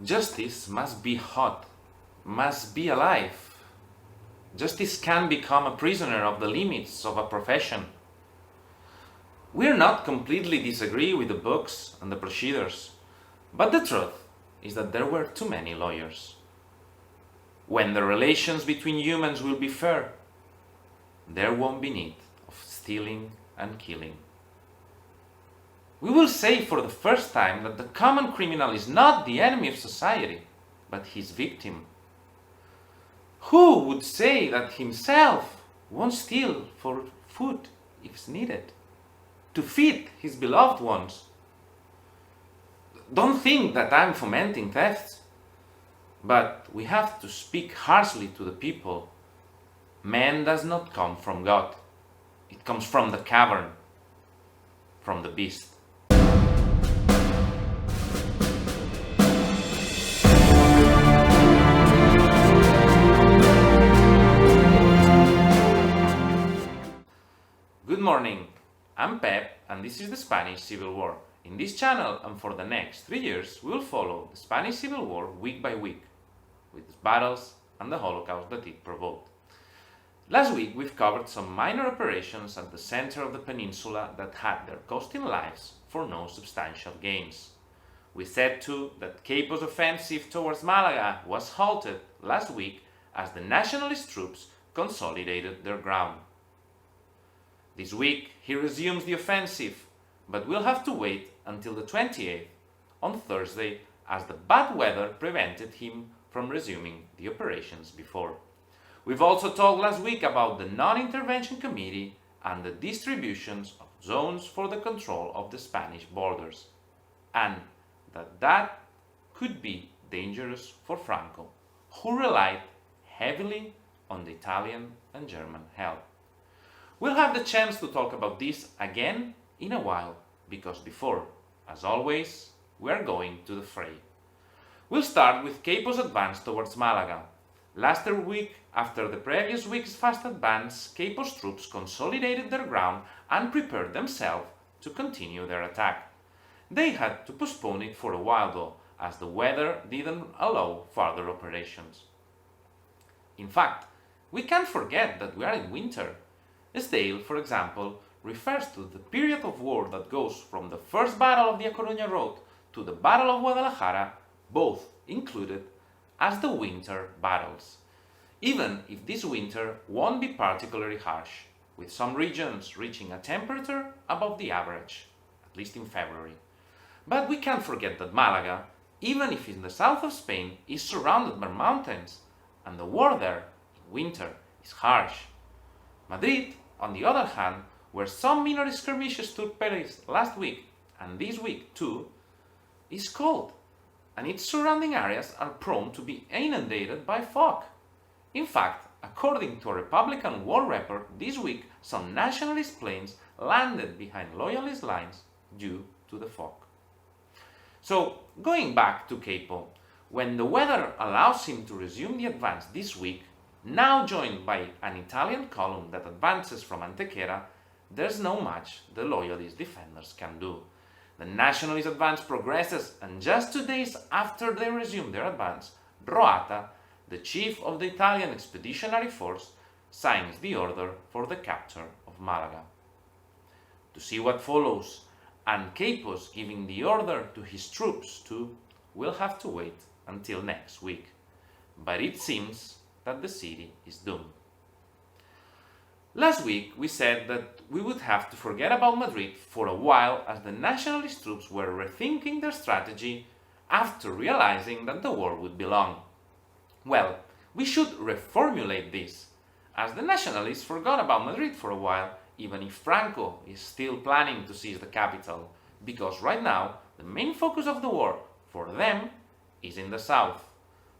Justice must be hot, must be alive. Justice can become a prisoner of the limits of a profession. We're not completely disagree with the books and the procedures, but the truth is that there were too many lawyers. When the relations between humans will be fair, there won't be need of stealing and killing. We will say for the first time that the common criminal is not the enemy of society, but his victim. Who would say that himself won't steal for food if needed, to feed his beloved ones? Don't think that I'm fomenting thefts, but we have to speak harshly to the people. Man does not come from God. It comes from the cavern, from the beast. Good morning, I'm Pep and this is the Spanish Civil War. In this channel and for the next 3 years we will follow the Spanish Civil War week by week, with its battles and the Holocaust that it provoked. Last week we've covered some minor operations at the center of the peninsula that had their costing lives for no substantial gains. We said too that Queipo's offensive towards Malaga was halted last week as the nationalist troops consolidated their ground. This week he resumes the offensive, but we'll have to wait until the 28th, on Thursday, as the bad weather prevented him from resuming the operations before. We've also talked last week about the non-intervention committee and the distributions of zones for the control of the Spanish borders, and that could be dangerous for Franco, who relied heavily on the Italian and German help. We'll have the chance to talk about this again in a while, because before, as always, we're going to the fray. We'll start with Queipo's advance towards Malaga. Last week, after the previous week's fast advance, Queipo's troops consolidated their ground and prepared themselves to continue their attack. They had to postpone it for a while though, as the weather didn't allow further operations. In fact, we can't forget that we are in winter. Stale, for example, refers to the period of war that goes from the first battle of the A Coruña Road to the Battle of Guadalajara, both included, as the winter battles, even if this winter won't be particularly harsh, with some regions reaching a temperature above the average, at least in February. But we can't forget that Malaga, even if in the south of Spain, is surrounded by mountains, and the war there, in winter, is harsh. Madrid, on the other hand, where some minor skirmishes took place last week and this week too, is cold, and its surrounding areas are prone to be inundated by fog. In fact, according to a Republican war report this week, some nationalist planes landed behind loyalist lines due to the fog. So, going back to Queipo, when the weather allows him to resume the advance this week, now joined by an Italian column that advances from Antequera, there's no much the loyalist defenders can do. The nationalist advance progresses, and just 2 days after they resume their advance, Roata, the chief of the Italian Expeditionary Force, signs the order for the capture of Malaga. To see what follows, and Queipo's giving the order to his troops to, we'll have to wait until next week. But it seems that the city is doomed. Last week we said that we would have to forget about Madrid for a while as the nationalist troops were rethinking their strategy after realizing that the war would be long. Well, we should reformulate this, as the nationalists forgot about Madrid for a while, even if Franco is still planning to seize the capital, because right now the main focus of the war for them is in the south.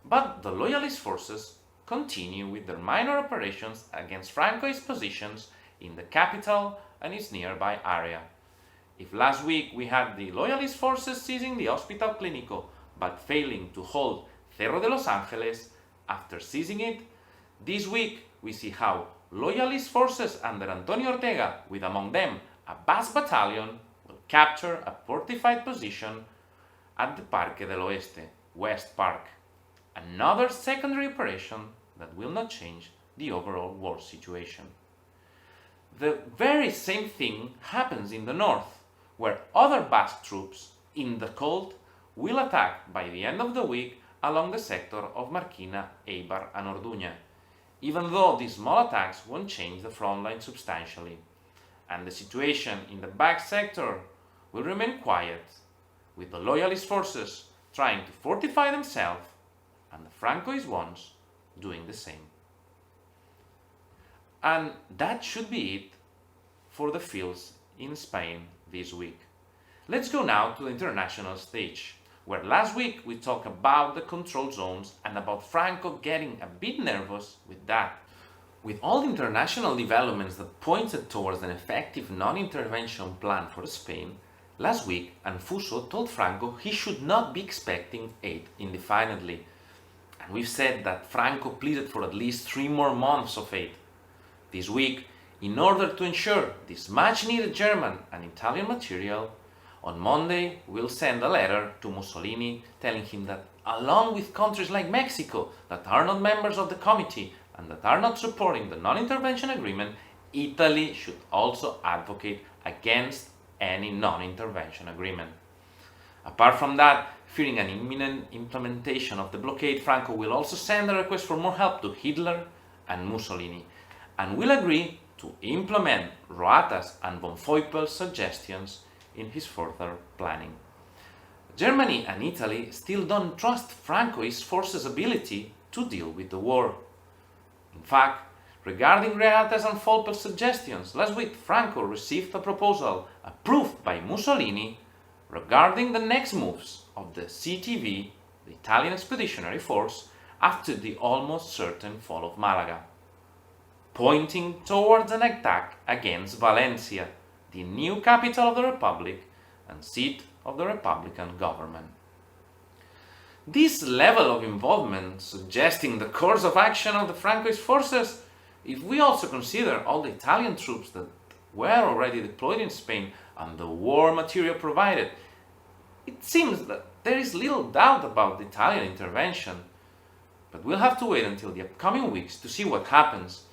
But the loyalist forces continue with their minor operations against Franco's positions in the capital and its nearby area. If last week we had the loyalist forces seizing the Hospital Clínico but failing to hold Cerro de los Ángeles after seizing it, this week we see how loyalist forces under Antonio Ortega, with among them a vast battalion, will capture a fortified position at the Parque del Oeste, West Park, another secondary operation that will not change the overall war situation. The very same thing happens in the north, where other Basque troops in the cold will attack by the end of the week along the sector of Marquina, Eibar and Orduña, even though these small attacks won't change the front line substantially, and the situation in the back sector will remain quiet, with the loyalist forces trying to fortify themselves and the Francoist ones doing the same. And that should be it for the fields in Spain this week. Let's go now to the international stage, where last week we talked about the control zones and about Franco getting a bit nervous with that. With all the international developments that pointed towards an effective non-intervention plan for Spain, last week Anfuso told Franco he should not be expecting aid indefinitely. And we've said that Franco pleaded for at least 3 more months of aid. This week, in order to ensure this much-needed German and Italian material, on Monday we'll send a letter to Mussolini telling him that, along with countries like Mexico that are not members of the committee and that are not supporting the non-intervention agreement, Italy should also advocate against any non-intervention agreement. Apart from that, fearing an imminent implementation of the blockade, Franco will also send a request for more help to Hitler and Mussolini, and will agree to implement Roata's and von Feupel's suggestions in his further planning. Germany and Italy still don't trust Francoist forces' ability to deal with the war. In fact, regarding Reata's and Feupel's suggestions, last week Franco received a proposal approved by Mussolini regarding the next moves of the CTV, the Italian Expeditionary Force, after the almost certain fall of Malaga, pointing towards an attack against Valencia, the new capital of the Republic and seat of the Republican government. This level of involvement suggesting the course of action of the Francoist forces, if we also consider all the Italian troops that were already deployed in Spain and the war material provided, it seems that there is little doubt about the Italian intervention. But we'll have to wait until the upcoming weeks to see what happens,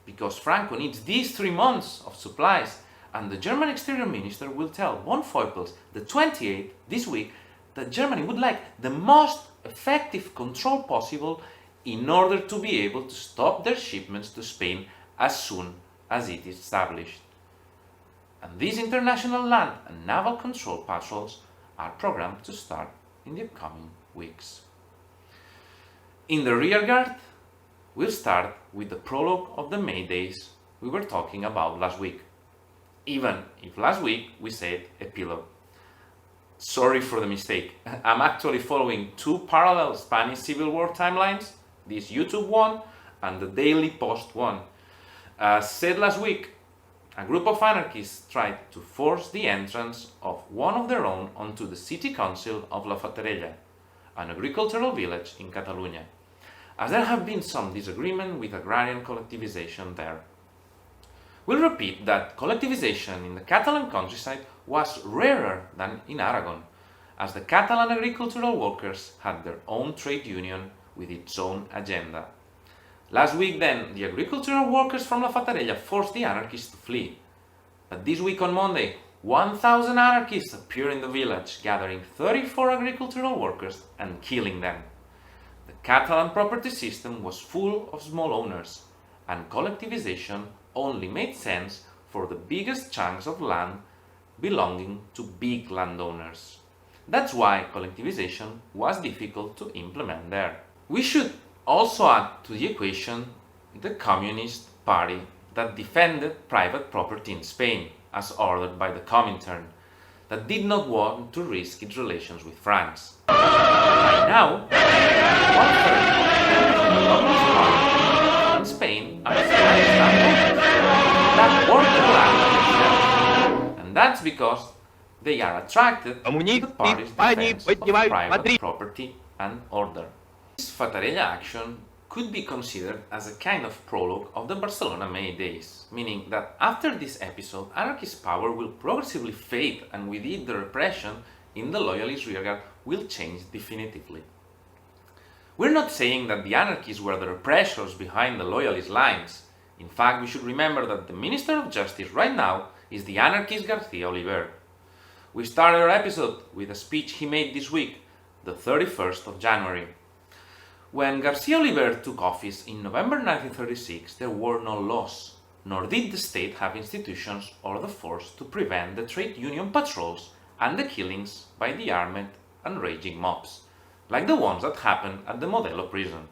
because Franco needs these 3 months of supplies, and the German exterior minister will tell von Feupels the 28th this week that Germany would like the most effective control possible in order to be able to stop their shipments to Spain as soon as it is established. And these international land and naval control patrols are programmed to start in the upcoming weeks. In the rearguard, we'll start with the prologue of the May Days we were talking about last week, even if last week we said epilogue. Sorry for the mistake. I'm actually following 2 parallel Spanish Civil War timelines, this YouTube one and the Daily Post one. As said last week, a group of anarchists tried to force the entrance of one of their own onto the city council of La Fatarella, an agricultural village in Catalonia, as there have been some disagreement with agrarian collectivization there. We'll repeat that collectivization in the Catalan countryside was rarer than in Aragon, as the Catalan agricultural workers had their own trade union with its own agenda. Last week then, the agricultural workers from La Fatarella forced the anarchists to flee. But this week on Monday, 1,000 anarchists appeared in the village, gathering 34 agricultural workers and killing them. The Catalan property system was full of small owners, and collectivization only made sense for the biggest chunks of land belonging to big landowners. That's why collectivization was difficult to implement there. We should also add to the equation the Communist Party that defended private property in Spain, as ordered by the Comintern, that did not want to risk its relations with France. By now, 1/3 of the Communist Party in Spain are Spanish landowners that work the land themselves, and that's because they are attracted to the party's defense of private property and order. This Fatarella action could be considered as a kind of prologue of the Barcelona May Days, meaning that after this episode, anarchist power will progressively fade, and with it the repression in the loyalist rearguard will change definitively. We're not saying that the anarchists were the repressors behind the loyalist lines. In fact, we should remember that the Minister of Justice right now is the anarchist Garcia Oliver. We started our episode with a speech he made this week, the 31st of January. When Garcia Oliver took office in November 1936, there were no laws, nor did the state have institutions or the force to prevent the trade union patrols and the killings by the armed and raging mobs, like the ones that happened at the Modelo prison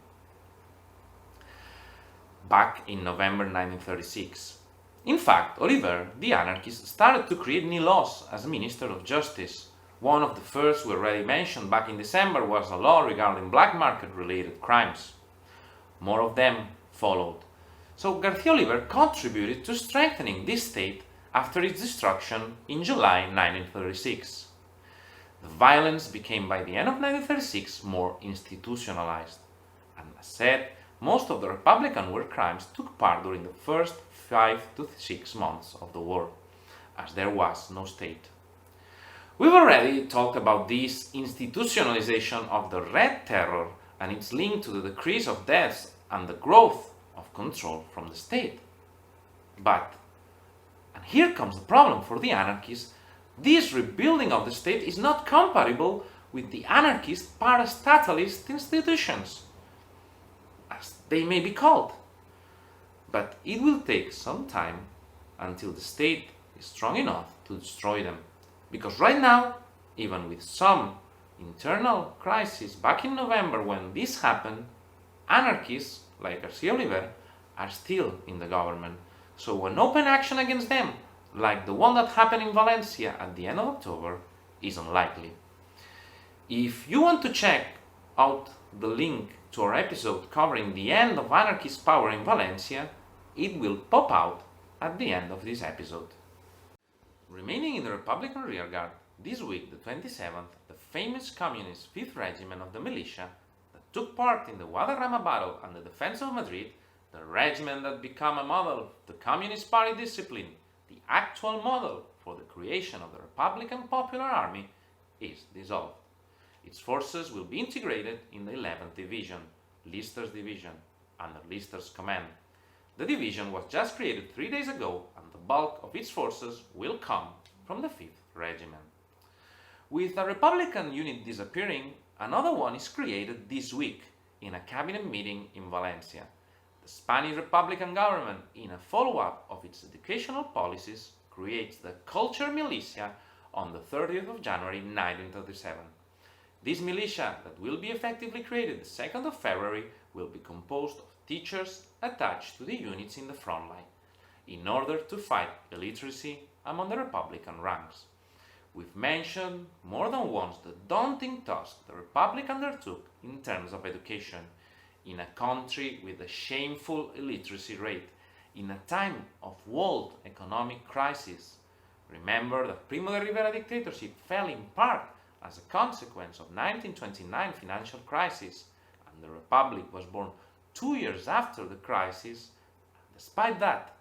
back in November 1936. In fact, Oliver, the anarchist, started to create new laws as Minister of Justice. One of the first we already mentioned back in December was a law regarding black market related crimes. More of them followed. So Garcia Oliver contributed to strengthening this state after its destruction in July 1936. The violence became by the end of 1936 more institutionalized. And as said, most of the Republican war crimes took part during the first 5 to 6 months of the war, as there was no state. We've already talked about this institutionalization of the Red Terror and its link to the decrease of deaths and the growth of control from the state. But, and here comes the problem for the anarchists, this rebuilding of the state is not compatible with the anarchist parastatalist institutions, as they may be called. But it will take some time until the state is strong enough to destroy them. Because right now, even with some internal crisis back in November when this happened, anarchists like Garcia Oliver are still in the government. So an open action against them, like the one that happened in Valencia at the end of October, is unlikely. If you want to check out the link to our episode covering the end of anarchist power in Valencia, it will pop out at the end of this episode. Remaining in the Republican rearguard, this week, the 27th, the famous communist 5th Regiment of the Militia that took part in the Guadarrama battle and the defense of Madrid, the regiment that became a model of the Communist Party discipline, the actual model for the creation of the Republican Popular Army, is dissolved. Its forces will be integrated in the 11th Division, Lister's Division, under Lister's command. The division was just created 3 days ago, and the bulk of its forces will come from the 5th Regiment. With a Republican unit disappearing, another one is created this week in a cabinet meeting in Valencia. The Spanish Republican government, in a follow-up of its educational policies, creates the Culture Militia on the 30th of January 1937. This militia, that will be effectively created the 2nd of February, will be composed of teachers attached to the units in the front line, in order to fight illiteracy among the Republican ranks. We've mentioned more than once the daunting task the Republic undertook in terms of education, in a country with a shameful illiteracy rate, in a time of world economic crisis. Remember that Primo de Rivera dictatorship fell in part as a consequence of 1929 financial crisis, and the Republic was born 2 years after the crisis. Despite that,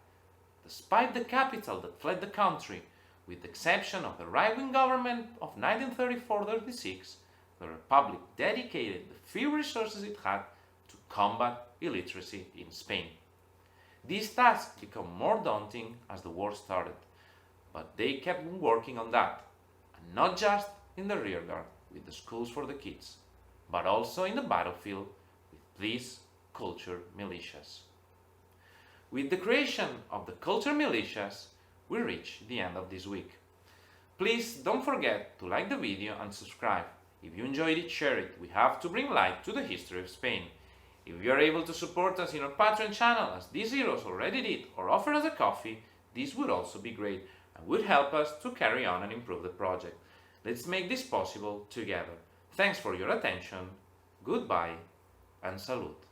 despite the capital that fled the country, with the exception of the right-wing government of 1934-36, the Republic dedicated the few resources it had to combat illiteracy in Spain. These tasks became more daunting as the war started, but they kept working on that, and not just in the rearguard with the schools for the kids, but also in the battlefield with these culture militias. With the creation of the culture militias, we reach the end of this week. Please don't forget to like the video and subscribe. If you enjoyed it, share it. We have to bring light to the history of Spain. If you are able to support us in our Patreon channel, as these heroes already did, or offer us a coffee, this would also be great and would help us to carry on and improve the project. Let's make this possible together. Thanks for your attention, goodbye, and salute.